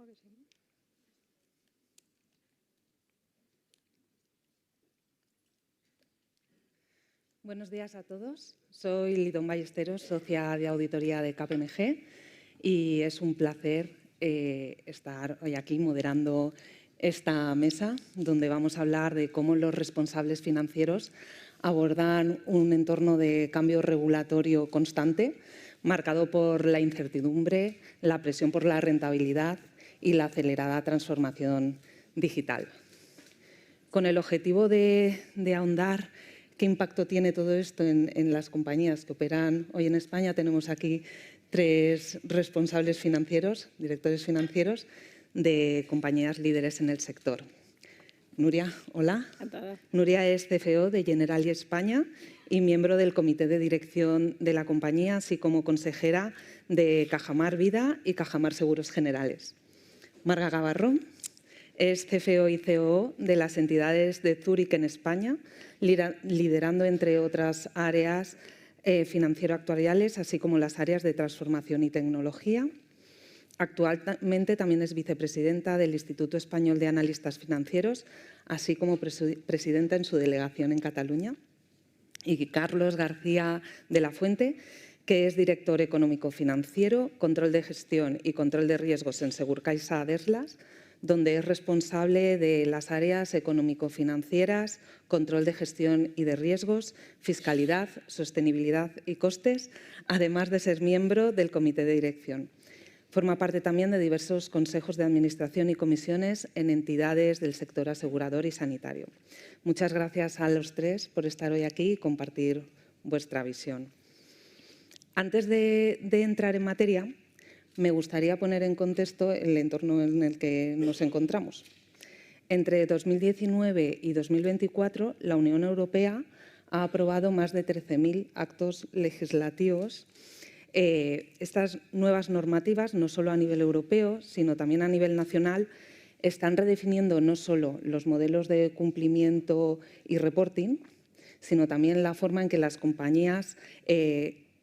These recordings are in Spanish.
que sí, ¿no? Buenos días a todos. Soy Lidón Ballesteros, socia de auditoría de KPMG, y es un placer estar hoy aquí moderando esta mesa donde vamos a hablar de cómo los responsables financieros abordan un entorno de cambio regulatorio constante marcado por la incertidumbre, la presión por la rentabilidad y la acelerada transformación digital. Con el objetivo de ahondar qué impacto tiene todo esto en las compañías que operan hoy en España, tenemos aquí 3 responsables financieros, directores financieros de compañías líderes en el sector. Nuria, hola. Encantada. Nuria es CFO de Generali España y miembro del comité de dirección de la compañía, así como consejera de Cajamar Vida y Cajamar Seguros Generales. Marga Gavarró es CFO y COO de las entidades de Zúrich en España, liderando, entre otras áreas, financiero-actuariales, así como las áreas de transformación y tecnología. Actualmente también es vicepresidenta del Instituto Español de Analistas Financieros, así como presidenta en su delegación en Cataluña. Y Carlos García de la Fuente, que es director económico-financiero, control de gestión y control de riesgos en Segurcaixa Adeslas, donde es responsable de las áreas económico-financieras, control de gestión y de riesgos, fiscalidad, sostenibilidad y costes, además de ser miembro del comité de dirección. Forma parte también de diversos consejos de administración y comisiones en entidades del sector asegurador y sanitario. Muchas gracias a los 3 por estar hoy aquí y compartir vuestra visión. Antes de entrar en materia, me gustaría poner en contexto el entorno en el que nos encontramos. Entre 2019 y 2024, la Unión Europea ha aprobado más de 13.000 actos legislativos. Estas nuevas normativas, no solo a nivel europeo, sino también a nivel nacional, están redefiniendo no solo los modelos de cumplimiento y reporting, sino también la forma en que las compañías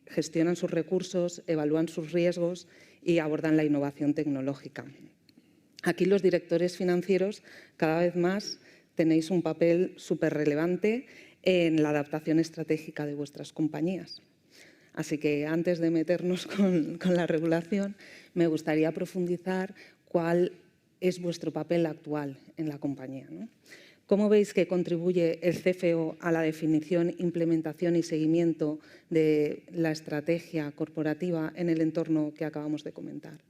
gestionan sus recursos, evalúan sus riesgos y abordan la innovación tecnológica. Aquí los directores financieros cada vez más tenéis un papel súper relevante en la adaptación estratégica de vuestras compañías. Así que antes de meternos con la regulación, me gustaría profundizar cuál es vuestro papel actual en la compañía, ¿no? ¿Cómo veis que contribuye el CFO a la definición, implementación y seguimiento de la estrategia corporativa en el entorno que acabamos de comentar?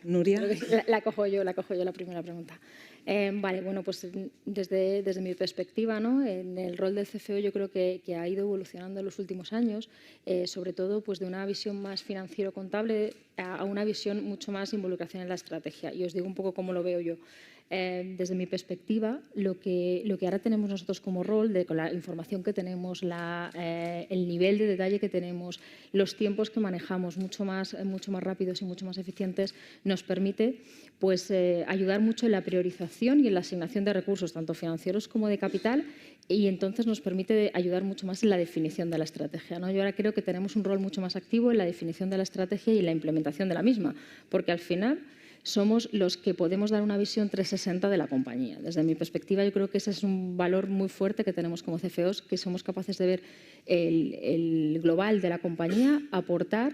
Nuria. La cojo yo la primera pregunta. Vale, bueno, pues desde mi perspectiva, ¿no? En el rol del CFO yo creo que ha ido evolucionando en los últimos años, sobre todo pues de una visión más financiero-contable a una visión mucho más involucración en la estrategia. Y os digo un poco cómo lo veo yo. Desde mi perspectiva, lo que ahora tenemos nosotros como rol, con la información que tenemos, el nivel de detalle que tenemos, los tiempos que manejamos mucho más rápidos y mucho más eficientes, nos permite pues, ayudar mucho en la priorización y en la asignación de recursos, tanto financieros como de capital, y entonces nos permite ayudar mucho más en la definición de la estrategia, ¿no? Yo ahora creo que tenemos un rol mucho más activo en la definición de la estrategia y en la implementación de la misma, porque al final somos los que podemos dar una visión 360 de la compañía. Desde mi perspectiva, yo creo que ese es un valor muy fuerte que tenemos como CFOs, que somos capaces de ver el global de la compañía, aportar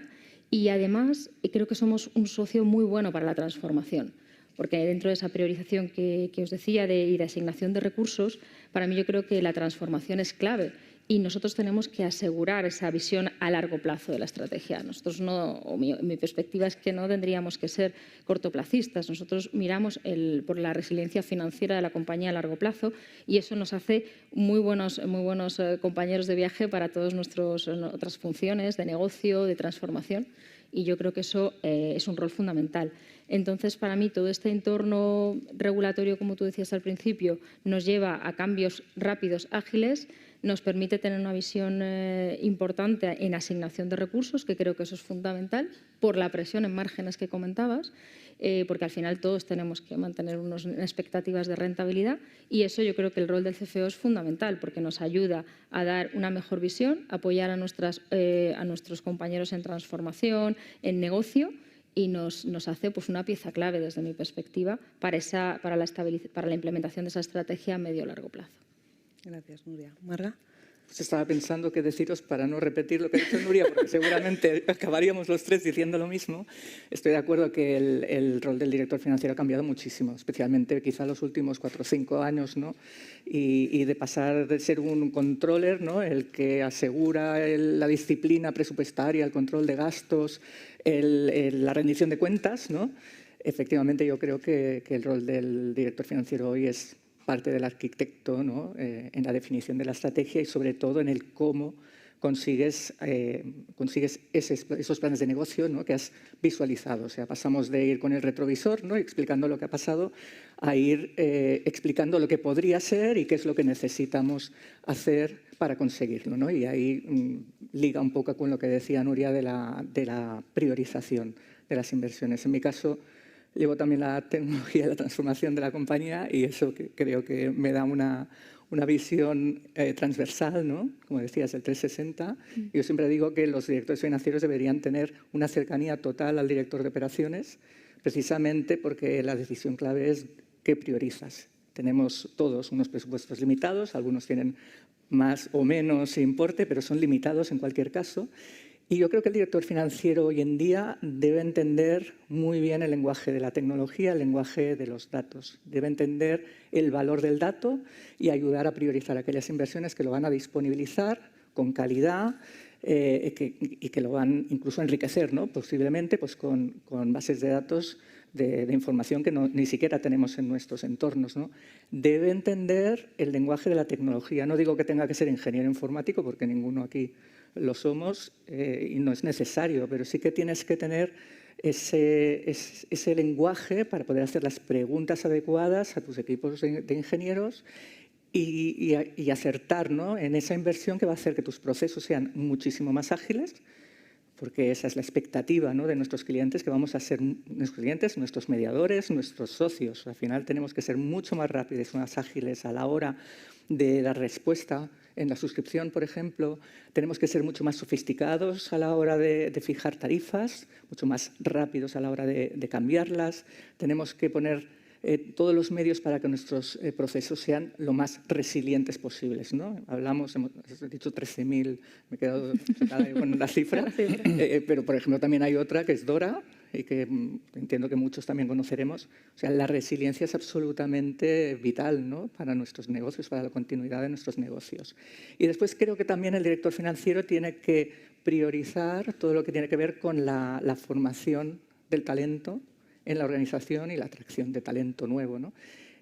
y además creo que somos un socio muy bueno para la transformación. Porque dentro de esa priorización que os decía y de asignación de recursos, para mí yo creo que la transformación es clave. Y nosotros tenemos que asegurar esa visión a largo plazo de la estrategia. Nosotros no, mi perspectiva es que no tendríamos que ser cortoplacistas. Nosotros miramos por la resiliencia financiera de la compañía a largo plazo y eso nos hace muy buenos compañeros de viaje para todas nuestras otras funciones de negocio, de transformación. Y yo creo que eso es un rol fundamental. Entonces, para mí, todo este entorno regulatorio, como tú decías al principio, nos lleva a cambios rápidos, ágiles, nos permite tener una visión importante en asignación de recursos, que creo que eso es fundamental, por la presión en márgenes que comentabas, porque al final todos tenemos que mantener unas expectativas de rentabilidad y eso yo creo que el rol del CFO es fundamental porque nos ayuda a dar una mejor visión, apoyar a nuestros compañeros en transformación, en negocio y nos hace pues, una pieza clave desde mi perspectiva para la implementación de esa estrategia a medio o largo plazo. Gracias, Nuria. Marga. Pues estaba pensando qué deciros para no repetir lo que ha dicho Nuria, porque seguramente acabaríamos los tres diciendo lo mismo. Estoy de acuerdo que el rol del director financiero ha cambiado muchísimo, especialmente quizá los últimos 4 o 5 años, ¿no? Y de pasar de ser un controller, ¿no? El que asegura la disciplina presupuestaria, el control de gastos, la rendición de cuentas, ¿no? Efectivamente, yo creo que el rol del director financiero hoy es parte del arquitecto, ¿no? En la definición de la estrategia y sobre todo en el cómo consigues esos planes de negocio, ¿no? Que has visualizado. O sea, pasamos de ir con el retrovisor, ¿no? Explicando lo que ha pasado a ir explicando lo que podría ser y qué es lo que necesitamos hacer para conseguirlo, ¿no? Y ahí liga un poco con lo que decía Nuria de la priorización de las inversiones. En mi caso, llevo también la tecnología y la transformación de la compañía y eso creo que me da una visión transversal, ¿no? Como decías, el 360. Yo siempre digo que los directores financieros deberían tener una cercanía total al director de operaciones, precisamente porque la decisión clave es qué priorizas. Tenemos todos unos presupuestos limitados, algunos tienen más o menos importe, pero son limitados en cualquier caso. Y yo creo que el director financiero hoy en día debe entender muy bien el lenguaje de la tecnología, el lenguaje de los datos. Debe entender el valor del dato y ayudar a priorizar aquellas inversiones que lo van a disponibilizar con calidad y que lo van incluso a enriquecer, ¿no? Posiblemente pues, con bases de datos de información que ni siquiera tenemos en nuestros entornos, ¿no? Debe entender el lenguaje de la tecnología. No digo que tenga que ser ingeniero informático, porque ninguno aquí lo somos y no es necesario, pero sí que tienes que tener ese lenguaje para poder hacer las preguntas adecuadas a tus equipos de ingenieros y acertar, ¿no? En esa inversión que va a hacer que tus procesos sean muchísimo más ágiles, porque esa es la expectativa, ¿no? De nuestros clientes, que vamos a ser nuestros clientes, nuestros mediadores, nuestros socios. Al final tenemos que ser mucho más rápidos, más ágiles a la hora de dar respuesta en la suscripción, por ejemplo. Tenemos que ser mucho más sofisticados a la hora de fijar tarifas, mucho más rápidos a la hora de cambiarlas. Tenemos que poner todos los medios para que nuestros procesos sean lo más resilientes posibles, ¿no? Hemos dicho 13.000, me he quedado con la cifra, pero por ejemplo también hay otra que es DORA y que entiendo que muchos también conoceremos. O sea, la resiliencia es absolutamente vital, ¿no? Para nuestros negocios, para la continuidad de nuestros negocios. Y después creo que también el director financiero tiene que priorizar todo lo que tiene que ver con la formación del talento en la organización y la atracción de talento nuevo, ¿no?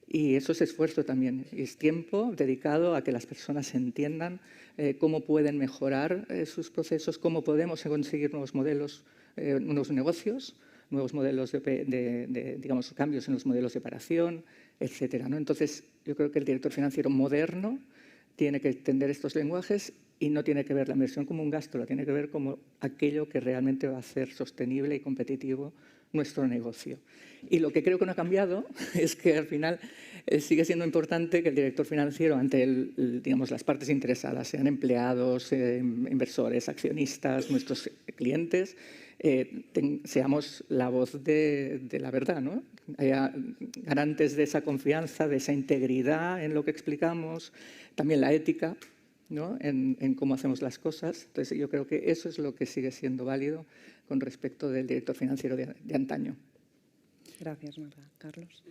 Y eso es esfuerzo también, y es tiempo dedicado a que las personas entiendan cómo pueden mejorar sus procesos, cómo podemos conseguir nuevos modelos, nuevos negocios, nuevos modelos digamos, cambios en los modelos de operación, etcétera, ¿no? Entonces, yo creo que el director financiero moderno tiene que entender estos lenguajes y no tiene que ver la inversión como un gasto, lo tiene que ver como aquello que realmente va a hacer sostenible y competitivo nuestro negocio. Y lo que creo que no ha cambiado es que al final sigue siendo importante que el director financiero, ante digamos, las partes interesadas, sean empleados, inversores, accionistas, nuestros clientes, seamos la voz de la verdad, ¿no? Haya garantes de esa confianza, de esa integridad en lo que explicamos, también la ética, ¿no? En cómo hacemos las cosas. Entonces, yo creo que eso es lo que sigue siendo válido con respecto del director financiero de antaño. Gracias, Marga. Carlos.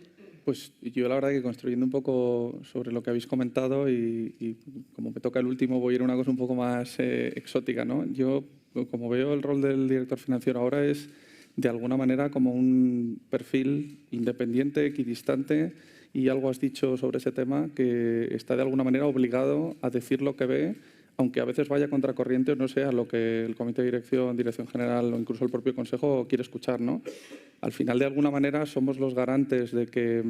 Pues yo la verdad que construyendo un poco sobre lo que habéis comentado y como me toca el último voy a ir a una cosa un poco más exótica, ¿no? Yo, como veo el rol del director financiero ahora es de alguna manera como un perfil independiente, equidistante, y algo has dicho sobre ese tema, que está de alguna manera obligado a decir lo que ve, aunque a veces vaya contracorriente o no sea lo que el comité de dirección, dirección general o incluso el propio consejo quiere escuchar, ¿no? Al final, de alguna manera, somos los garantes de que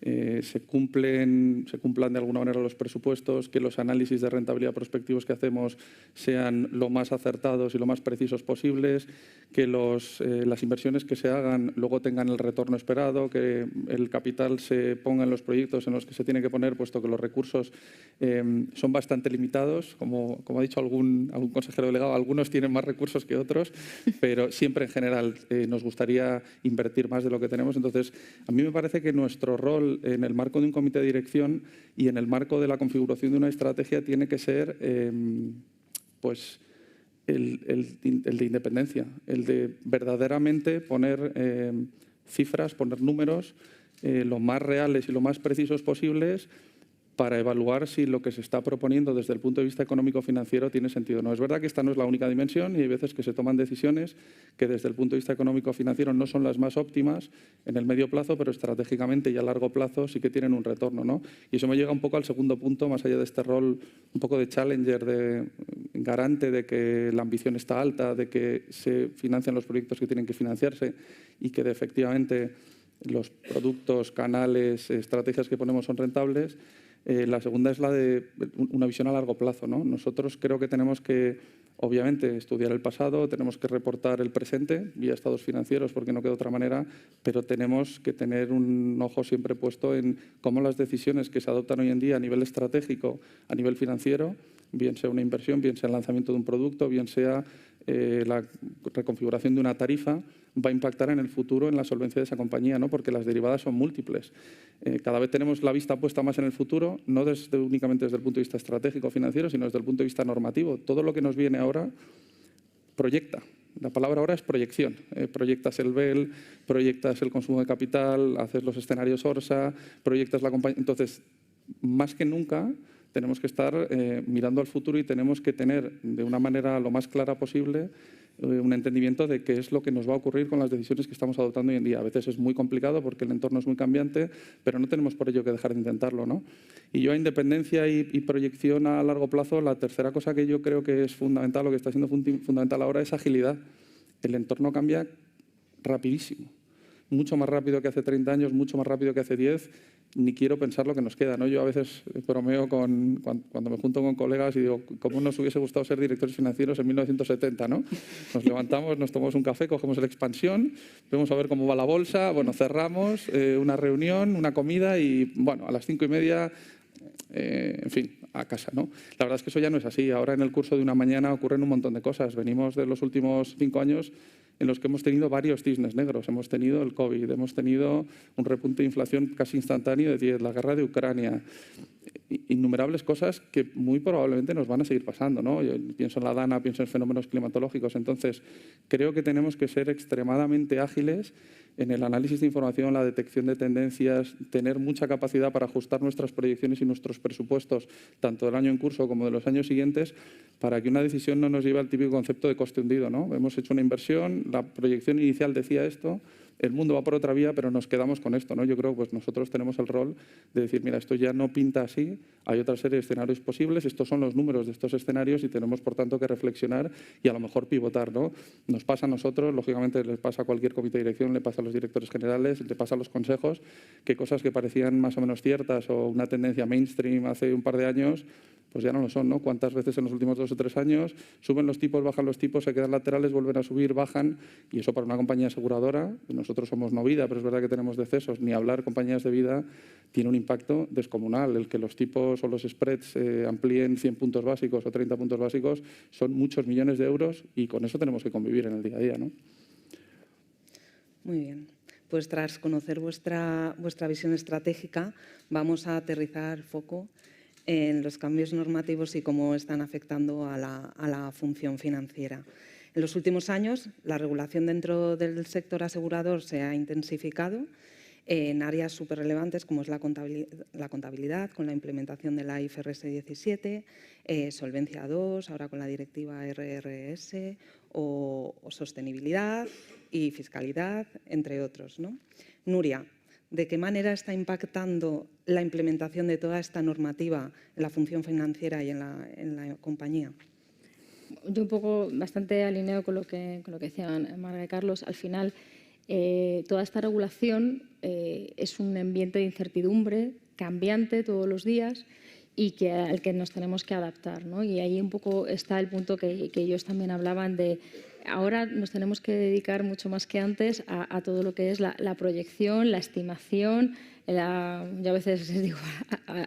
se cumplan de alguna manera los presupuestos, que los análisis de rentabilidad prospectivos que hacemos sean lo más acertados y lo más precisos posibles, que las inversiones que se hagan luego tengan el retorno esperado, que el capital se ponga en los proyectos en los que se tiene que poner, puesto que los recursos son bastante limitados. Como ha dicho algún consejero delegado, algunos tienen más recursos que otros, pero siempre en general nos gustaría invertir más de lo que tenemos. Entonces, a mí me parece que nuestro rol en el marco de un comité de dirección y en el marco de la configuración de una estrategia tiene que ser pues el de independencia, el de verdaderamente poner cifras, poner números lo más reales y lo más precisos posibles para evaluar si lo que se está proponiendo desde el punto de vista económico-financiero tiene sentido o no. Es verdad que esta no es la única dimensión y hay veces que se toman decisiones que desde el punto de vista económico-financiero no son las más óptimas en el medio plazo, pero estratégicamente y a largo plazo sí que tienen un retorno, ¿no? Y eso me llega un poco al segundo punto, más allá de este rol un poco de challenger, de garante de que la ambición está alta, de que se financian los proyectos que tienen que financiarse y que efectivamente los productos, canales, estrategias que ponemos son rentables. La segunda es la de una visión a largo plazo, ¿no? Nosotros creo que tenemos que, obviamente, estudiar el pasado, tenemos que reportar el presente vía estados financieros, porque no queda otra manera, pero tenemos que tener un ojo siempre puesto en cómo las decisiones que se adoptan hoy en día a nivel estratégico, a nivel financiero, bien sea una inversión, bien sea el lanzamiento de un producto, bien sea la reconfiguración de una tarifa, va a impactar en el futuro en la solvencia de esa compañía, ¿no? Porque las derivadas son múltiples. Cada vez tenemos la vista puesta más en el futuro, no únicamente desde el punto de vista estratégico financiero, sino desde el punto de vista normativo. Todo lo que nos viene ahora proyecta. La palabra ahora es proyección. Proyectas el BEL, proyectas el consumo de capital, haces los escenarios ORSA, proyectas la compañía. Entonces, más que nunca, tenemos que estar mirando al futuro y tenemos que tener de una manera lo más clara posible un entendimiento de qué es lo que nos va a ocurrir con las decisiones que estamos adoptando hoy en día. A veces es muy complicado porque el entorno es muy cambiante, pero no tenemos por ello que dejar de intentarlo, ¿no? Y yo, a independencia y proyección a largo plazo, la tercera cosa que yo creo que es fundamental, lo que está siendo fundamental ahora, es agilidad. El entorno cambia rapidísimo. Mucho más rápido que hace 30 años, mucho más rápido que hace 10, ni quiero pensar lo que nos queda, ¿no? Yo a veces bromeo cuando me junto con colegas y digo, ¿cómo nos hubiese gustado ser directores financieros en 1970, ¿no? Nos levantamos, nos tomamos un café, cogemos la expansión, vemos a ver cómo va la bolsa, bueno, cerramos una reunión, una comida y, bueno, a las 5:30, en fin, a casa, ¿no? La verdad es que eso ya no es así. Ahora en el curso de una mañana ocurren un montón de cosas. Venimos de los últimos 5 años en los que hemos tenido varios cisnes negros. Hemos tenido el COVID, hemos tenido un repunte de inflación casi instantáneo de 10, la guerra de Ucrania, innumerables cosas que muy probablemente nos van a seguir pasando, ¿no? Yo pienso en la DANA, pienso en fenómenos climatológicos. Entonces, creo que tenemos que ser extremadamente ágiles en el análisis de información, la detección de tendencias, tener mucha capacidad para ajustar nuestras proyecciones y nuestros presupuestos, tanto del año en curso como de los años siguientes, para que una decisión no nos lleve al típico concepto de coste hundido, ¿no? Hemos hecho una inversión, la proyección inicial decía esto, el mundo va por otra vía, pero nos quedamos con esto, ¿no? Yo creo que pues, nosotros tenemos el rol de decir, mira, esto ya no pinta así, hay otra serie de escenarios posibles, estos son los números de estos escenarios y tenemos, por tanto, que reflexionar y a lo mejor pivotar, ¿no? Nos pasa a nosotros, lógicamente les pasa a cualquier comité de dirección, le pasa a los directores generales, le pasa a los consejos, que cosas que parecían más o menos ciertas o una tendencia mainstream hace un par de años, pues ya no lo son, ¿no? ¿Cuántas veces en los últimos 2 o 3 años suben los tipos, bajan los tipos, se quedan laterales, vuelven a subir, bajan? Y eso para una compañía aseguradora, nosotros somos no vida, pero es verdad que tenemos decesos, ni hablar compañías de vida, tiene un impacto descomunal. El que los tipos o los spreads amplíen 100 puntos básicos o 30 puntos básicos son muchos millones de euros y con eso tenemos que convivir en el día a día, ¿no? Muy bien. Pues tras conocer vuestra visión estratégica, vamos a aterrizar foco en los cambios normativos y cómo están afectando a la función financiera. En los últimos años, la regulación dentro del sector asegurador se ha intensificado en áreas súper relevantes como es la contabilidad, con la implementación de la IFRS 17, Solvencia 2, ahora con la directiva RRS, o sostenibilidad y fiscalidad, entre otros, ¿no? Nuria, ¿de qué manera está impactando la implementación de toda esta normativa en la función financiera y en la compañía? Yo un poco bastante alineado con lo que decían Marga y Carlos. Al final, toda esta regulación es un ambiente de incertidumbre cambiante todos los días y al que nos tenemos que adaptar, ¿no? Y ahí un poco está el punto que ellos también hablaban de ahora nos tenemos que dedicar mucho más que antes a todo lo que es la proyección, la estimación, yo a veces les digo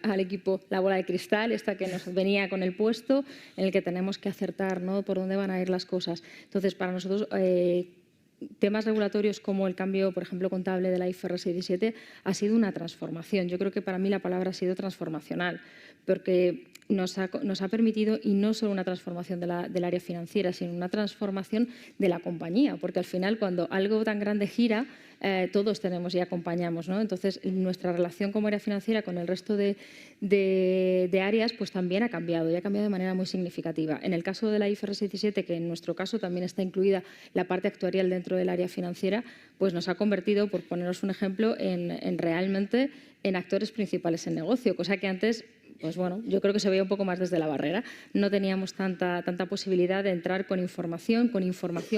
al equipo la bola de cristal, esta que nos venía con el puesto, en el que tenemos que acertar, ¿no?, por dónde van a ir las cosas. Entonces, para nosotros, temas regulatorios como el cambio, por ejemplo, contable de la IFRS 17 ha sido una transformación. Yo creo que para mí la palabra ha sido transformacional, porque nos ha permitido, y no solo una transformación del área financiera, sino una transformación de la compañía, porque al final cuando algo tan grande gira, todos tenemos y acompañamos, ¿no? Entonces, nuestra relación como área financiera con el resto de áreas pues también ha cambiado y ha cambiado de manera muy significativa. En el caso de la IFRS 17, que en nuestro caso también está incluida la parte actuarial dentro del área financiera, pues nos ha convertido, por poneros un ejemplo, realmente en actores principales en negocio, cosa que antes, pues bueno, yo creo que se veía un poco más desde la barrera. No teníamos tanta posibilidad de entrar con información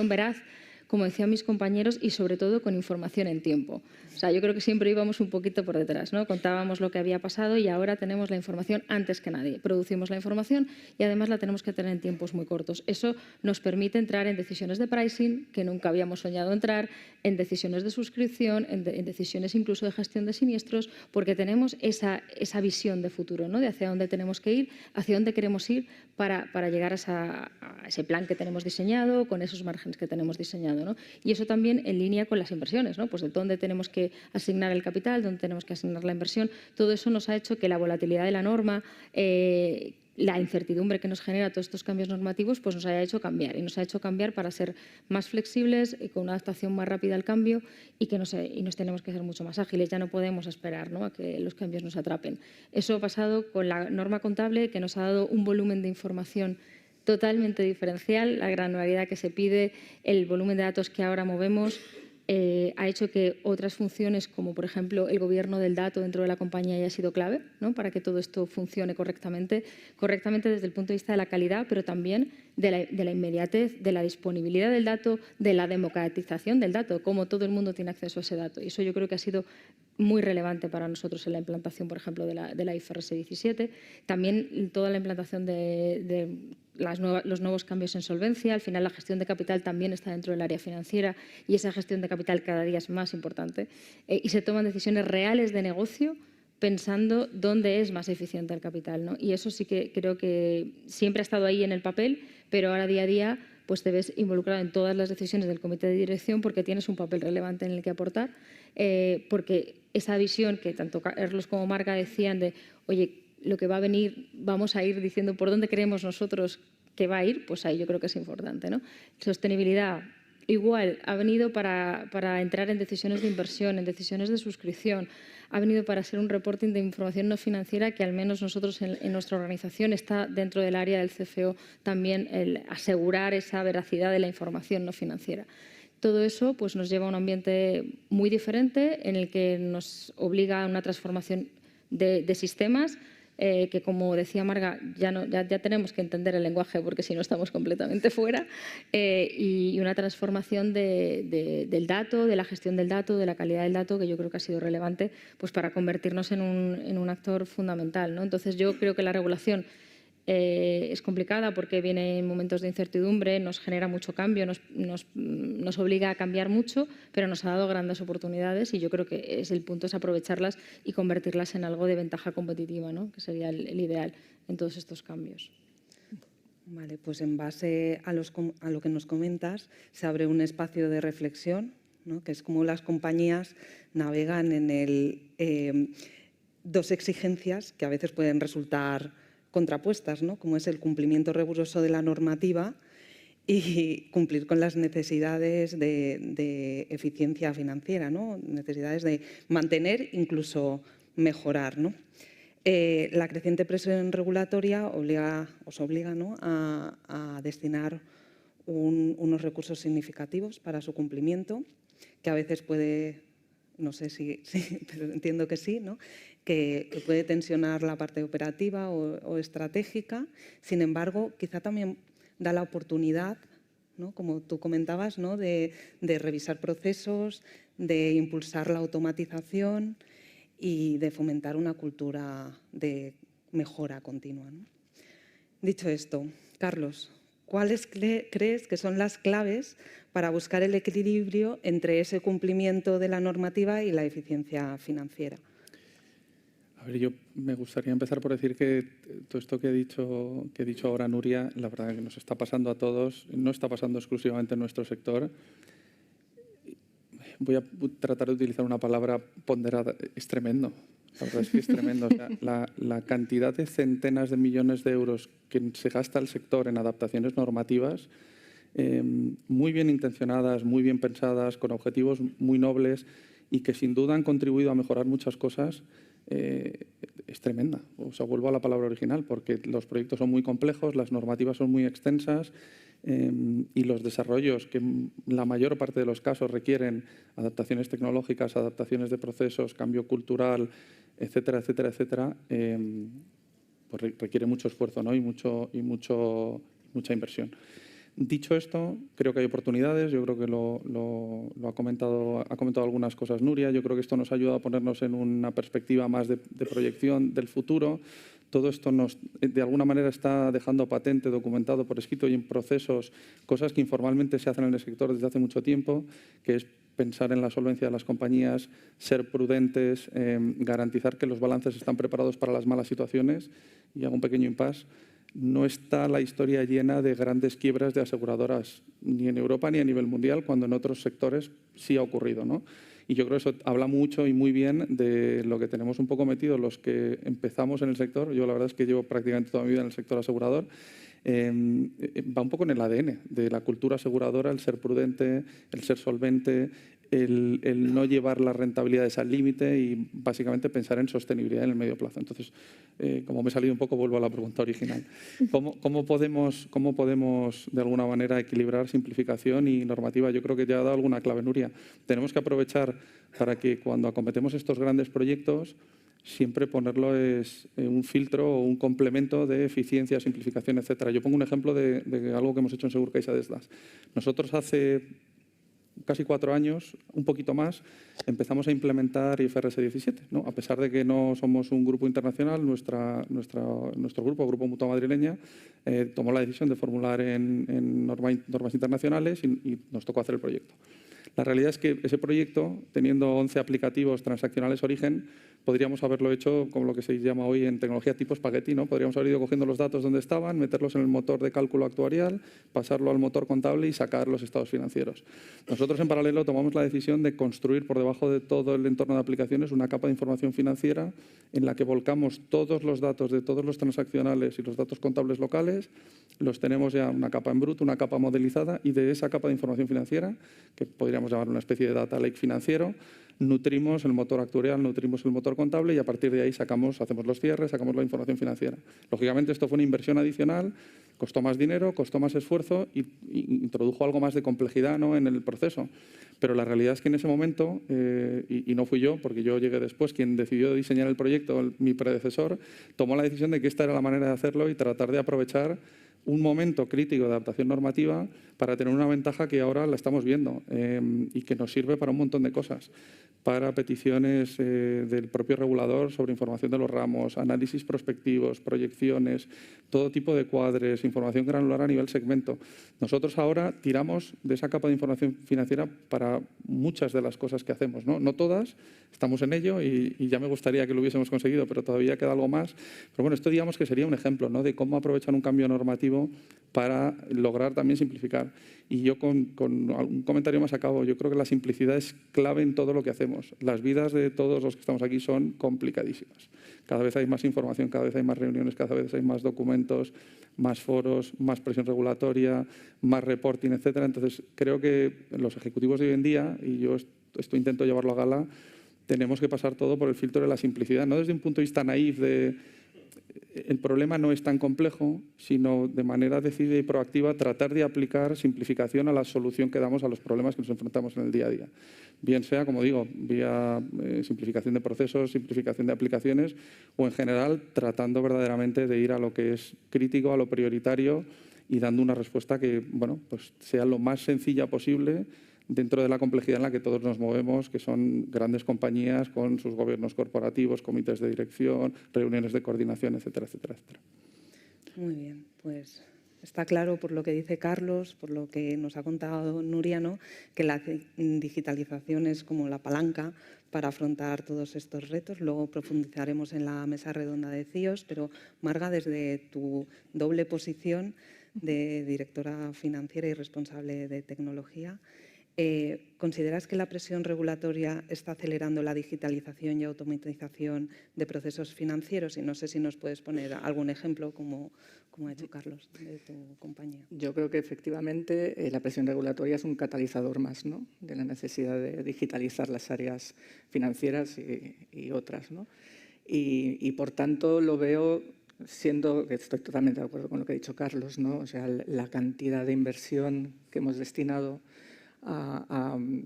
veraz, como decían mis compañeros, y sobre todo con información en tiempo. O sea, yo creo que siempre íbamos un poquito por detrás, ¿no? Contábamos lo que había pasado y ahora tenemos la información antes que nadie. Producimos la información y además la tenemos que tener en tiempos muy cortos. Eso nos permite entrar en decisiones de pricing que nunca habíamos soñado entrar, en decisiones de suscripción, en decisiones incluso de gestión de siniestros, porque tenemos esa visión de futuro, ¿no?, de hacia dónde tenemos que ir, hacia dónde queremos ir para llegar a ese plan que tenemos diseñado, con esos márgenes que tenemos diseñado, ¿no? Y eso también en línea con las inversiones, ¿no? Pues de dónde tenemos que asignar el capital, dónde tenemos que asignar la inversión. Todo eso nos ha hecho que la volatilidad de la norma, la incertidumbre que nos genera todos estos cambios normativos, pues nos haya hecho cambiar. Y nos ha hecho cambiar para ser más flexibles y con una adaptación más rápida al cambio y nos tenemos que ser mucho más ágiles. Ya no podemos esperar, ¿no?, a que los cambios nos atrapen. Eso ha pasado con la norma contable, que nos ha dado un volumen de información totalmente diferencial, la granularidad que se pide, el volumen de datos que ahora movemos, ha hecho que otras funciones, como por ejemplo el gobierno del dato dentro de la compañía, haya sido clave, ¿no?, para que todo esto funcione correctamente desde el punto de vista de la calidad, pero también de la inmediatez, de la disponibilidad del dato, de la democratización del dato, cómo todo el mundo tiene acceso a ese dato. Y eso yo creo que ha sido muy relevante para nosotros en la implantación, por ejemplo, de la IFRS 17. También toda la implantación de los nuevos cambios en solvencia. Al final, la gestión de capital también está dentro del área financiera y esa gestión de capital cada día es más importante. Y se toman decisiones reales de negocio pensando dónde es más eficiente el capital, ¿no? Y eso sí que creo que siempre ha estado ahí en el papel, pero ahora día a día pues te ves involucrado en todas las decisiones del comité de dirección porque tienes un papel relevante en el que aportar, porque esa visión que tanto Carlos como Marga decían de, oye, lo que va a venir, vamos a ir diciendo por dónde creemos nosotros que va a ir, pues ahí yo creo que es importante, ¿no? Sostenibilidad, igual, ha venido para entrar en decisiones de inversión, en decisiones de suscripción, ha venido para ser un reporting de información no financiera que al menos nosotros en nuestra organización está dentro del área del CFO también el asegurar esa veracidad de la información no financiera. Todo eso pues, nos lleva a un ambiente muy diferente en el que nos obliga a una transformación de sistemas que, como decía Marga, ya tenemos que entender el lenguaje porque si no estamos completamente fuera, y una transformación del dato, de la gestión del dato, de la calidad del dato, que yo creo que ha sido relevante pues, para convertirnos en un actor fundamental, ¿no? Entonces, yo creo que la regulación es complicada porque viene en momentos de incertidumbre, nos genera mucho cambio, nos obliga a cambiar mucho, pero nos ha dado grandes oportunidades y yo creo que el punto es aprovecharlas y convertirlas en algo de ventaja competitiva, ¿no?, que sería el ideal en todos estos cambios. Vale, pues en base a lo que nos comentas, se abre un espacio de reflexión, ¿no?, que es cómo las compañías navegan en dos exigencias que a veces pueden resultar contrapuestas, ¿no?, como es el cumplimiento riguroso de la normativa y cumplir con las necesidades de eficiencia financiera, ¿no?, necesidades de mantener, incluso mejorar, ¿no? La creciente presión regulatoria os obliga, ¿no?, a destinar unos recursos significativos para su cumplimiento, que a veces puede, no sé si pero entiendo que sí, ¿no?, que puede tensionar la parte operativa o estratégica. Sin embargo, quizá también da la oportunidad, ¿no? Como tú comentabas, ¿no? de revisar procesos, de impulsar la automatización y de fomentar una cultura de mejora continua, ¿no? Dicho esto, Carlos, ¿cuáles crees que son las claves para buscar el equilibrio entre ese cumplimiento de la normativa y la eficiencia financiera? A ver, yo me gustaría empezar por decir que todo esto que he dicho ahora Nuria, la verdad que nos está pasando a todos, no está pasando exclusivamente en nuestro sector. Voy a tratar de utilizar una palabra ponderada, es tremendo. La verdad es que es tremendo. O sea, la cantidad de centenas de millones de euros que se gasta el sector en adaptaciones normativas, muy bien intencionadas, muy bien pensadas, con objetivos muy nobles y que sin duda han contribuido a mejorar muchas cosas, es tremenda. O sea, vuelvo a la palabra original, porque los proyectos son muy complejos, las normativas son muy extensas y los desarrollos, que en la mayor parte de los casos requieren adaptaciones tecnológicas, adaptaciones de procesos, cambio cultural, etcétera, etcétera, etcétera, pues requiere mucho esfuerzo, ¿no? y mucha inversión. Dicho esto, creo que hay oportunidades. Yo creo que lo ha comentado algunas cosas Nuria. Yo creo que esto nos ha ayudado a ponernos en una perspectiva más de proyección del futuro. Todo esto nos, de alguna manera, está dejando patente, documentado por escrito y en procesos, cosas que informalmente se hacen en el sector desde hace mucho tiempo, que es pensar en la solvencia de las compañías, ser prudentes, garantizar que los balances están preparados para las malas situaciones. Y hago un pequeño impasse. No está la historia llena de grandes quiebras de aseguradoras, ni en Europa ni a nivel mundial, cuando en otros sectores sí ha ocurrido, ¿no? Y yo creo que eso habla mucho y muy bien de lo que tenemos un poco metido los que empezamos en el sector. Yo la verdad es que llevo prácticamente toda mi vida en el sector asegurador. Va un poco en el ADN de la cultura aseguradora, el ser prudente, el ser solvente, el no llevar las rentabilidades al límite y básicamente pensar en sostenibilidad en el medio plazo. Entonces, como me he salido un poco, vuelvo a la pregunta original. ¿Cómo podemos de alguna manera equilibrar simplificación y normativa? Yo creo que ya ha dado alguna clave, Nuria. Tenemos que aprovechar para que cuando acometemos estos grandes proyectos siempre ponerlo es un filtro o un complemento de eficiencia, simplificación, etcétera. Yo pongo un ejemplo de algo que hemos hecho en Segurcaixa Deslas. Nosotros hace casi 4 años, un poquito más, empezamos a implementar IFRS 17. ¿no? A pesar de que no somos un grupo internacional, nuestro grupo Mutua Madrileña, tomó la decisión de formular en normas internacionales y nos tocó hacer el proyecto. La realidad es que ese proyecto, teniendo 11 aplicativos transaccionales origen, podríamos haberlo hecho como lo que se llama hoy en tecnología tipo espagueti, ¿no? Podríamos haber ido cogiendo los datos donde estaban, meterlos en el motor de cálculo actuarial, pasarlo al motor contable y sacar los estados financieros. Nosotros, en paralelo, tomamos la decisión de construir por debajo de todo el entorno de aplicaciones una capa de información financiera en la que volcamos todos los datos de todos los transaccionales y los datos contables locales. Los tenemos ya una capa en bruto, una capa modelizada, y de esa capa de información financiera, que podríamos llamar una especie de data lake financiero, nutrimos el motor actuarial, nutrimos el motor contable y a partir de ahí hacemos los cierres, sacamos la información financiera. Lógicamente esto fue una inversión adicional, costó más dinero, costó más esfuerzo y introdujo algo más de complejidad, ¿no? en el proceso. Pero la realidad es que en ese momento, y no fui yo, porque yo llegué después, quien decidió diseñar el proyecto, mi predecesor, tomó la decisión de que esta era la manera de hacerlo y tratar de aprovechar un momento crítico de adaptación normativa para tener una ventaja que ahora la estamos viendo y que nos sirve para un montón de cosas. Para peticiones del propio regulador sobre información de los ramos, análisis prospectivos, proyecciones, todo tipo de cuadres, información granular a nivel segmento. Nosotros ahora tiramos de esa capa de información financiera para muchas de las cosas que hacemos. No todas, estamos en ello y ya me gustaría que lo hubiésemos conseguido, pero todavía queda algo más. Pero bueno, esto digamos que sería un ejemplo, ¿no? de cómo aprovechar un cambio normativo para lograr también simplificar. Y yo con un comentario más a cabo, yo creo que la simplicidad es clave en todo lo que hacemos. Las vidas de todos los que estamos aquí son complicadísimas. Cada vez hay más información, cada vez hay más reuniones, cada vez hay más documentos, más foros, más presión regulatoria, más reporting, etcétera. Entonces, creo que los ejecutivos de hoy en día, y yo esto intento llevarlo a gala, tenemos que pasar todo por el filtro de la simplicidad, no desde un punto de vista naif de el problema no es tan complejo, sino de manera decidida y proactiva tratar de aplicar simplificación a la solución que damos a los problemas que nos enfrentamos en el día a día. Bien sea, como digo, vía simplificación de procesos, simplificación de aplicaciones o en general tratando verdaderamente de ir a lo que es crítico, a lo prioritario y dando una respuesta que bueno, pues sea lo más sencilla posible dentro de la complejidad en la que todos nos movemos, que son grandes compañías con sus gobiernos corporativos, comités de dirección, reuniones de coordinación, etcétera, etcétera, etcétera. Muy bien, pues está claro por lo que dice Carlos, por lo que nos ha contado Nuria, ¿no?, que la digitalización es como la palanca para afrontar todos estos retos. Luego profundizaremos en la mesa redonda de CIOs, pero Marga, desde tu doble posición de directora financiera y responsable de tecnología, ¿consideras que la presión regulatoria está acelerando la digitalización y automatización de procesos financieros? Y no sé si nos puedes poner algún ejemplo, como ha hecho Carlos, de tu compañía. Yo creo que efectivamente la presión regulatoria es un catalizador más, ¿no?, de la necesidad de digitalizar las áreas financieras y otras, ¿no? Y por tanto lo veo siendo, que estoy totalmente de acuerdo con lo que ha dicho Carlos, ¿no? O sea, la cantidad de inversión que hemos destinado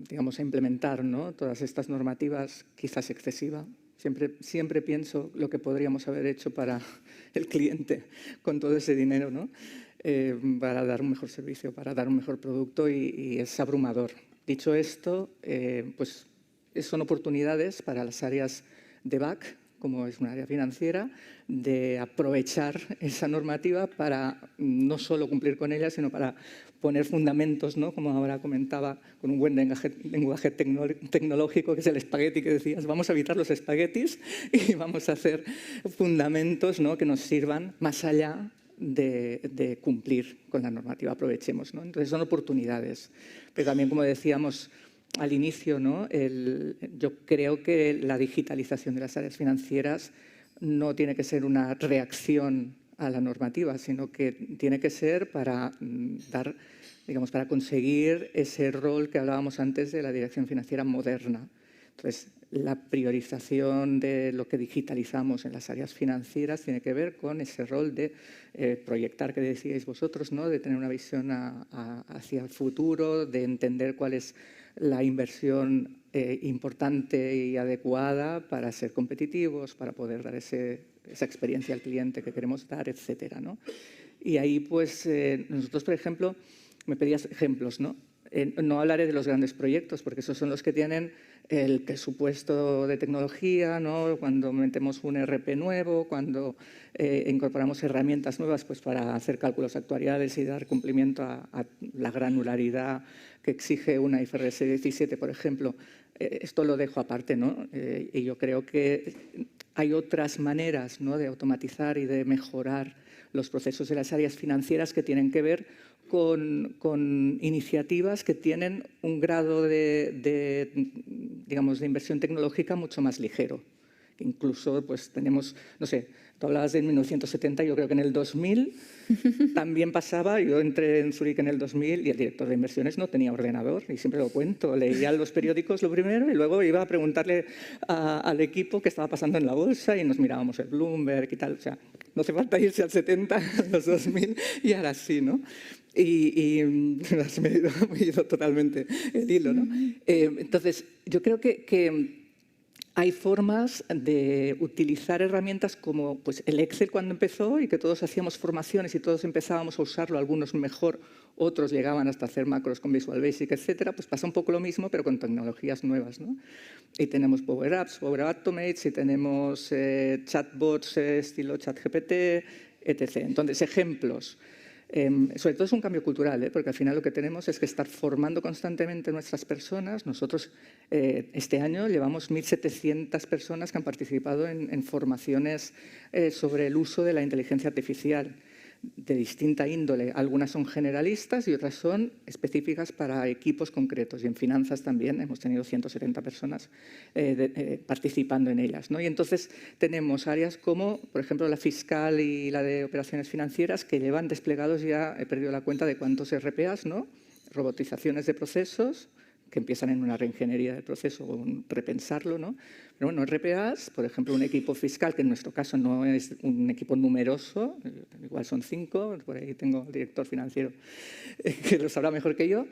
digamos, a implementar, ¿no?, todas estas normativas, quizás excesiva. Siempre pienso lo que podríamos haber hecho para el cliente con todo ese dinero, ¿no?, para dar un mejor servicio, para dar un mejor producto, y es abrumador. Dicho esto, pues son oportunidades para las áreas de back, como es una área financiera, de aprovechar esa normativa para no solo cumplir con ella, sino para poner fundamentos, ¿no?, como ahora comentaba, con un buen lenguaje tecnológico, que es el espagueti que decías. Vamos a evitar los espaguetis y vamos a hacer fundamentos, ¿no?, que nos sirvan más allá de cumplir con la normativa. Aprovechemos, ¿no? Entonces son oportunidades. Pero también, como decíamos al inicio, ¿no?, yo creo que la digitalización de las áreas financieras no tiene que ser una reacción a la normativa, sino que tiene que ser para para conseguir ese rol que hablábamos antes de la dirección financiera moderna. Entonces, la priorización de lo que digitalizamos en las áreas financieras tiene que ver con ese rol de proyectar, que decíais vosotros, ¿no?, de tener una visión hacia el futuro, de entender cuál es la inversión importante y adecuada para ser competitivos, para poder dar esa experiencia al cliente que queremos dar, etcétera, ¿no? Y ahí, pues, nosotros, por ejemplo, me pedías ejemplos, ¿no? No hablaré de los grandes proyectos, porque esos son los que tienen el presupuesto de tecnología, ¿no?, cuando metemos un ERP nuevo, cuando incorporamos herramientas nuevas, pues, para hacer cálculos actuariales y dar cumplimiento a la granularidad que exige una IFRS 17, por ejemplo. Esto lo dejo aparte, ¿no? Y yo creo que hay otras maneras, ¿no?, de automatizar y de mejorar los procesos de las áreas financieras que tienen que ver con iniciativas que tienen un grado de inversión tecnológica mucho más ligero. Incluso, pues, tenemos, no sé, tú hablabas de 1970, yo creo que en el 2000 también pasaba. Yo entré en Zurich en el 2000 y el director de inversiones no tenía ordenador, y siempre lo cuento, leía los periódicos lo primero y luego iba a preguntarle al equipo qué estaba pasando en la bolsa y nos mirábamos el Bloomberg y tal. O sea, no hace falta irse al 70, a los 2000, y ahora sí, ¿no? Y has medido totalmente el hilo, ¿no? Entonces, yo creo que hay formas de utilizar herramientas como, pues, el Excel cuando empezó, y que todos hacíamos formaciones y todos empezábamos a usarlo, algunos mejor, otros llegaban hasta hacer macros con Visual Basic, etcétera. Pues pasa un poco lo mismo, pero con tecnologías nuevas, ¿no? Y tenemos Power Apps, Power Automates, y tenemos chatbots estilo ChatGPT, etc. Entonces, ejemplos. Sobre todo es un cambio cultural, porque al final lo que tenemos es que estar formando constantemente nuestras personas. Nosotros este año llevamos 1.700 personas que han participado en formaciones sobre el uso de la inteligencia artificial de distinta índole. Algunas son generalistas y otras son específicas para equipos concretos. Y en finanzas también hemos tenido 170 personas participando en ellas, ¿no? Y entonces tenemos áreas como, por ejemplo, la fiscal y la de operaciones financieras, que llevan desplegados ya, he perdido la cuenta de cuántos RPAs, ¿no?, robotizaciones de procesos, que empiezan en una reingeniería del proceso o un repensarlo, ¿no? Pero bueno, RPAs, por ejemplo, un equipo fiscal, que en nuestro caso no es un equipo numeroso, igual son 5, por ahí tengo al director financiero que lo sabrá mejor que yo,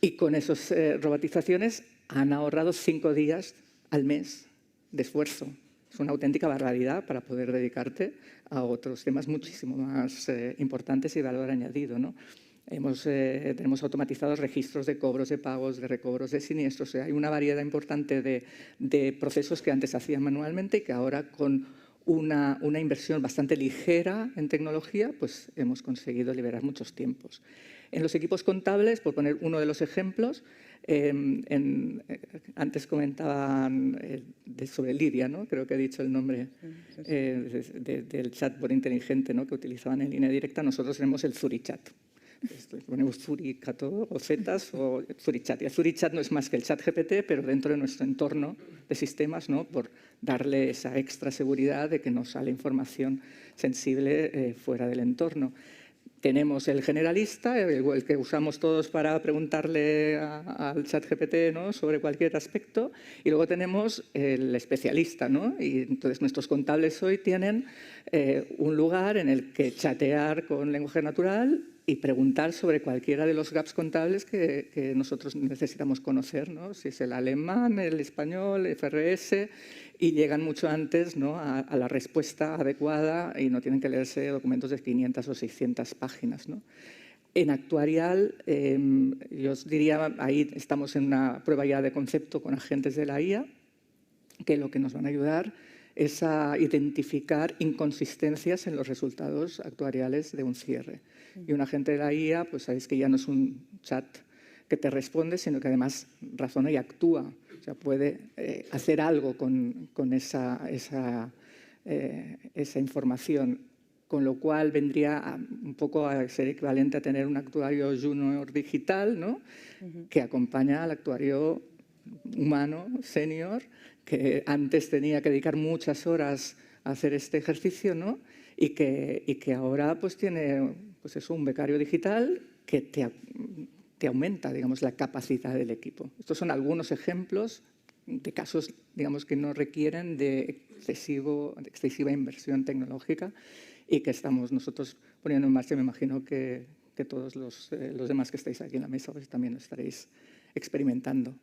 y con esas robotizaciones han ahorrado 5 días al mes de esfuerzo. es una auténtica barbaridad para poder dedicarte a otros temas muchísimo más importantes y de valor añadido, ¿no? Tenemos automatizados registros de cobros, de pagos, de recobros de siniestros. O sea, hay una variedad importante de procesos que antes hacían manualmente y que ahora con una inversión bastante ligera en tecnología, pues hemos conseguido liberar muchos tiempos. En los equipos contables, por poner uno de los ejemplos, antes comentaban sobre Lidia, ¿no? Creo que he dicho el nombre del chatbot inteligente, ¿no? Que utilizaban en línea directa. Nosotros tenemos el Zurichat. Ponemos Zuricato o Zetas o Zurichat. Y el Zurichat no es más que el chat GPT, pero dentro de nuestro entorno de sistemas, ¿no? Por darle esa extra seguridad de que no sale información sensible fuera del entorno. Tenemos el generalista, el que usamos todos para preguntarle al chat GPT, ¿no? Sobre cualquier aspecto, y luego tenemos el especialista, ¿no? Y entonces nuestros contables hoy tienen un lugar en el que chatear con lenguaje natural y preguntar sobre cualquiera de los gaps contables que nosotros necesitamos conocer, ¿no? Si es el alemán, el español, el FRS, y llegan mucho antes, ¿no? a la respuesta adecuada y no tienen que leerse documentos de 500 o 600 páginas, ¿no? En actuarial, yo os diría, ahí estamos en una prueba ya de concepto con agentes de la IA, que lo que nos van a ayudar es a identificar inconsistencias en los resultados actuariales de un cierre. Y un agente de la IA, pues sabéis que ya no es un chat que te responde, sino que además razona y actúa. O sea, puede hacer algo con esa información, con lo cual vendría un poco a ser equivalente a tener un actuario junior digital, ¿no? Que acompaña al actuario humano, senior, que antes tenía que dedicar muchas horas a hacer este ejercicio, ¿no? y que ahora pues tiene pues eso, un becario digital que te aumenta, digamos, la capacidad del equipo. Estos son algunos ejemplos de casos, digamos, que no requieren de excesiva inversión tecnológica y que estamos nosotros poniendo en marcha. Me imagino que todos los demás que estáis aquí en la mesa pues, también lo estaréis experimentando.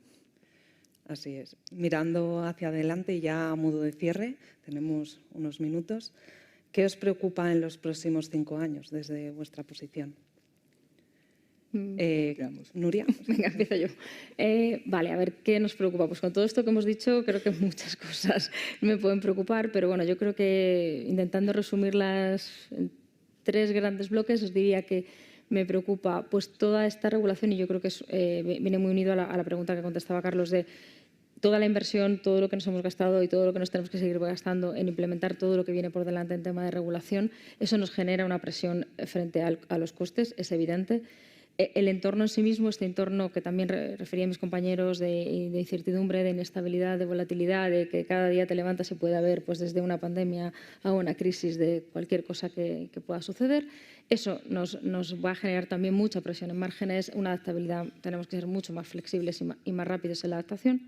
Así es. Mirando hacia adelante, ya a modo de cierre, tenemos unos minutos. ¿Qué os preocupa en los próximos 5 años desde vuestra posición? Nuria. Venga, empiezo yo. Vale, a ver, ¿qué nos preocupa? Pues con todo esto que hemos dicho, creo que muchas cosas me pueden preocupar, pero bueno, yo creo que intentando resumirlas en 3 grandes bloques, os diría que me preocupa pues toda esta regulación, y yo creo que viene muy unido a la pregunta que contestaba Carlos de toda la inversión, todo lo que nos hemos gastado y todo lo que nos tenemos que seguir gastando en implementar todo lo que viene por delante en tema de regulación. Eso nos genera una presión frente a los costes, es evidente. El entorno en sí mismo, este entorno que también refería a mis compañeros de incertidumbre, de inestabilidad, de volatilidad, de que cada día te levantas y puede haber pues desde una pandemia a una crisis de cualquier cosa que pueda suceder, eso nos va a generar también mucha presión en márgenes, una adaptabilidad, tenemos que ser mucho más flexibles y más rápidos en la adaptación.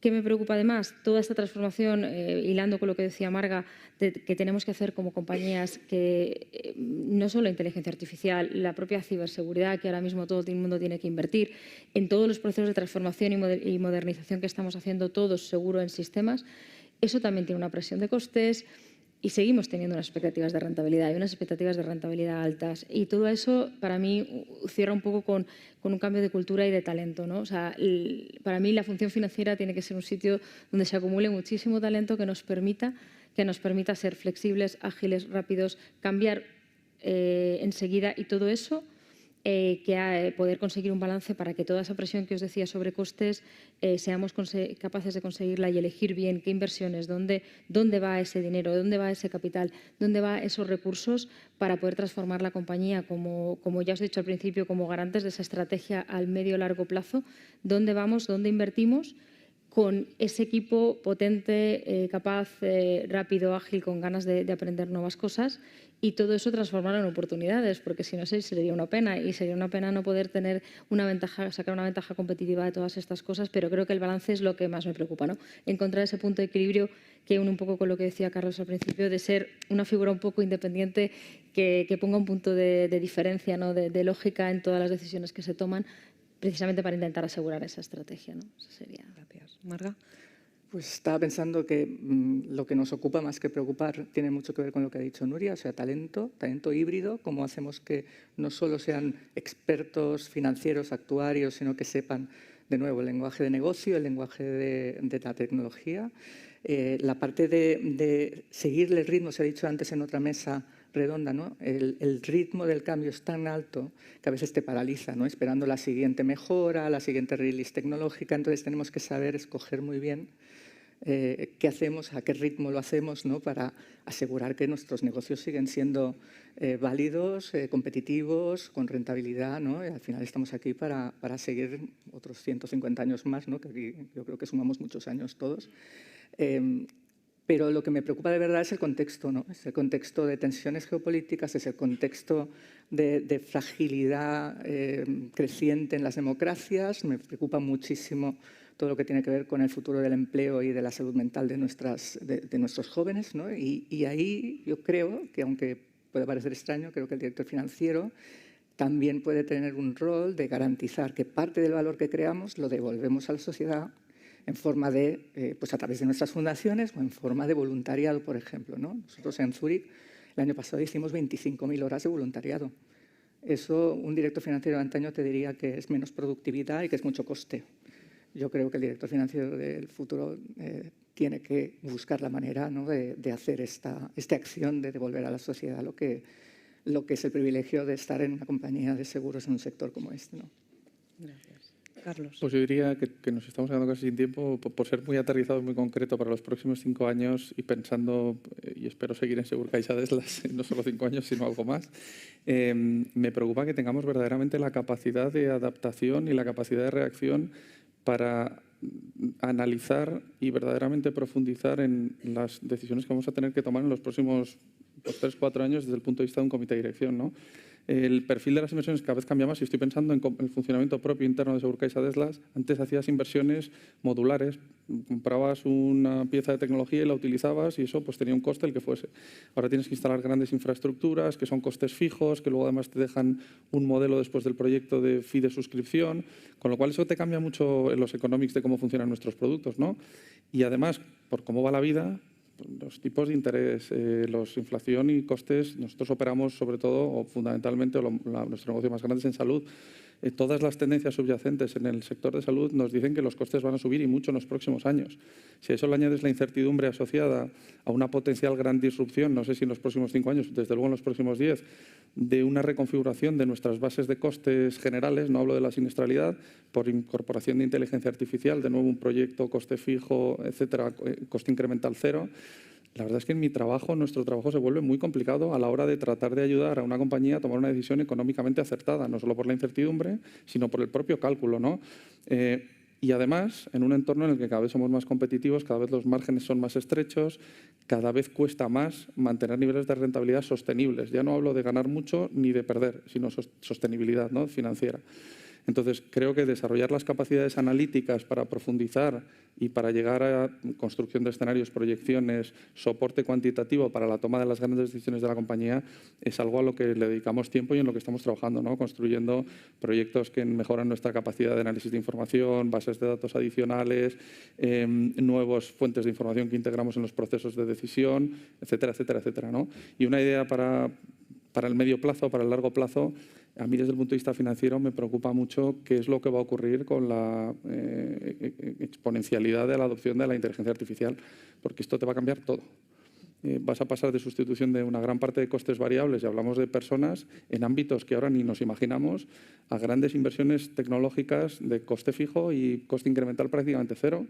¿Qué me preocupa además? Toda esta transformación, hilando con lo que decía Marga, que tenemos que hacer como compañías, que no solo inteligencia artificial, la propia ciberseguridad, que ahora mismo todo el mundo tiene que invertir, en todos los procesos de transformación y modernización que estamos haciendo todos seguro en sistemas, eso también tiene una presión de costes. Y seguimos teniendo unas expectativas de rentabilidad y unas expectativas de rentabilidad altas. Y todo eso, para mí, cierra un poco con un cambio de cultura y de talento, ¿no? O sea, para mí la función financiera tiene que ser un sitio donde se acumule muchísimo talento que nos permita ser flexibles, ágiles, rápidos, cambiar enseguida y todo eso, poder conseguir un balance para que toda esa presión que os decía sobre costes seamos capaces de conseguirla y elegir bien qué inversiones, dónde va ese dinero, dónde va ese capital, dónde van esos recursos para poder transformar la compañía, como ya os he dicho al principio, como garantes de esa estrategia al medio y largo plazo, dónde vamos, dónde invertimos, con ese equipo potente, capaz, rápido, ágil, con ganas de aprender nuevas cosas y todo eso transformarlo en oportunidades, porque si no sería una pena y sería una pena no poder tener sacar una ventaja competitiva de todas estas cosas, pero creo que el balance es lo que más me preocupa, ¿no? Encontrar ese punto de equilibrio que une un poco con lo que decía Carlos al principio, de ser una figura un poco independiente que ponga un punto de diferencia, ¿no? de lógica en todas las decisiones que se toman, precisamente para intentar asegurar esa estrategia, ¿no? Eso sería. Gracias. Marga. Pues estaba pensando que lo que nos ocupa más que preocupar tiene mucho que ver con lo que ha dicho Nuria, o sea, talento híbrido, cómo hacemos que no solo sean expertos financieros, actuarios, sino que sepan, de nuevo, el lenguaje de negocio, el lenguaje de la tecnología. La parte de seguirle el ritmo, se ha dicho antes en otra mesa redonda, ¿no? El ritmo del cambio es tan alto que a veces te paraliza, ¿no? Esperando la siguiente mejora, la siguiente release tecnológica. Entonces tenemos que saber escoger muy bien qué hacemos, a qué ritmo lo hacemos, ¿no? Para asegurar que nuestros negocios siguen siendo válidos, competitivos, con rentabilidad, ¿no? Y al final estamos aquí para seguir otros 150 años más, ¿no? Que yo creo que sumamos muchos años todos. Pero lo que me preocupa de verdad es el contexto, ¿no? Es el contexto de tensiones geopolíticas, es el contexto de fragilidad creciente en las democracias. Me preocupa muchísimo todo lo que tiene que ver con el futuro del empleo y de la salud mental de nuestros jóvenes, ¿no? Y ahí yo creo que, aunque puede parecer extraño, creo que el director financiero también puede tener un rol de garantizar que parte del valor que creamos lo devolvemos a la sociedad en forma de, pues a través de nuestras fundaciones o en forma de voluntariado, por ejemplo, ¿no? Nosotros en Zúrich el año pasado hicimos 25.000 horas de voluntariado. Eso, un director financiero de antaño te diría que es menos productividad y que es mucho coste. Yo creo que el director financiero del futuro tiene que buscar la manera, ¿no? de hacer esta acción de devolver a la sociedad lo que es el privilegio de estar en una compañía de seguros en un sector como este, ¿no? Gracias. Carlos. Pues yo diría que nos estamos quedando casi sin tiempo por ser muy aterrizado y muy concreto para los próximos 5 años y pensando, y espero seguir en Seguros Deslas, no solo 5 años, sino algo más. Me preocupa que tengamos verdaderamente la capacidad de adaptación y la capacidad de reacción para analizar y verdaderamente profundizar en las decisiones que vamos a tener que tomar en los próximos 3-4 años desde el punto de vista de un comité de dirección, ¿no? El perfil de las inversiones cada vez cambia más y estoy pensando en el funcionamiento propio interno de Seguros Deslas. Antes hacías inversiones modulares, comprabas una pieza de tecnología y la utilizabas y eso pues tenía un coste el que fuese. Ahora tienes que instalar grandes infraestructuras que son costes fijos, que luego además te dejan un modelo después del proyecto de fee de suscripción, con lo cual eso te cambia mucho en los economics de cómo funcionan nuestros productos, ¿no? Y además, por cómo va la vida, los tipos de interés, los inflación y costes, nosotros operamos sobre todo o fundamentalmente, nuestro negocio más grande es en salud. Todas las tendencias subyacentes en el sector de salud nos dicen que los costes van a subir y mucho en los próximos años. Si a eso le añades la incertidumbre asociada a una potencial gran disrupción, no sé si en los próximos 5 años, desde luego en los próximos 10, de una reconfiguración de nuestras bases de costes generales, no hablo de la siniestralidad, por incorporación de inteligencia artificial, de nuevo un proyecto coste fijo, etcétera, coste incremental cero. La verdad es que en nuestro trabajo se vuelve muy complicado a la hora de tratar de ayudar a una compañía a tomar una decisión económicamente acertada, no solo por la incertidumbre, sino por el propio cálculo, ¿no? Y además, en un entorno en el que cada vez somos más competitivos, cada vez los márgenes son más estrechos, cada vez cuesta más mantener niveles de rentabilidad sostenibles. Ya no hablo de ganar mucho ni de perder, sino sostenibilidad, ¿no? Financiera. Entonces, creo que desarrollar las capacidades analíticas para profundizar y para llegar a construcción de escenarios, proyecciones, soporte cuantitativo para la toma de las grandes decisiones de la compañía es algo a lo que le dedicamos tiempo y en lo que estamos trabajando, ¿no? Construyendo proyectos que mejoran nuestra capacidad de análisis de información, bases de datos adicionales, nuevas fuentes de información que integramos en los procesos de decisión, etcétera, etcétera, etcétera, ¿no? Y una idea para el medio plazo, para el largo plazo, a mí desde el punto de vista financiero me preocupa mucho qué es lo que va a ocurrir con la exponencialidad de la adopción de la inteligencia artificial, porque esto te va a cambiar todo. Vas a pasar de sustitución de una gran parte de costes variables, y hablamos de personas, en ámbitos que ahora ni nos imaginamos, a grandes inversiones tecnológicas de coste fijo y coste incremental prácticamente cero,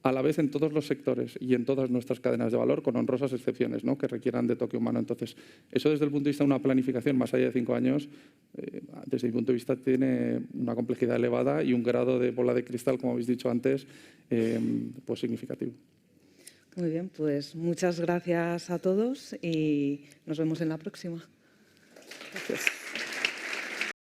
a la vez en todos los sectores y en todas nuestras cadenas de valor, con honrosas excepciones, ¿no? Que requieran de toque humano. Entonces, eso desde el punto de vista de una planificación más allá de 5 años, desde mi punto de vista tiene una complejidad elevada y un grado de bola de cristal, como habéis dicho antes, pues significativo. Muy bien, pues muchas gracias a todos y nos vemos en la próxima. Gracias.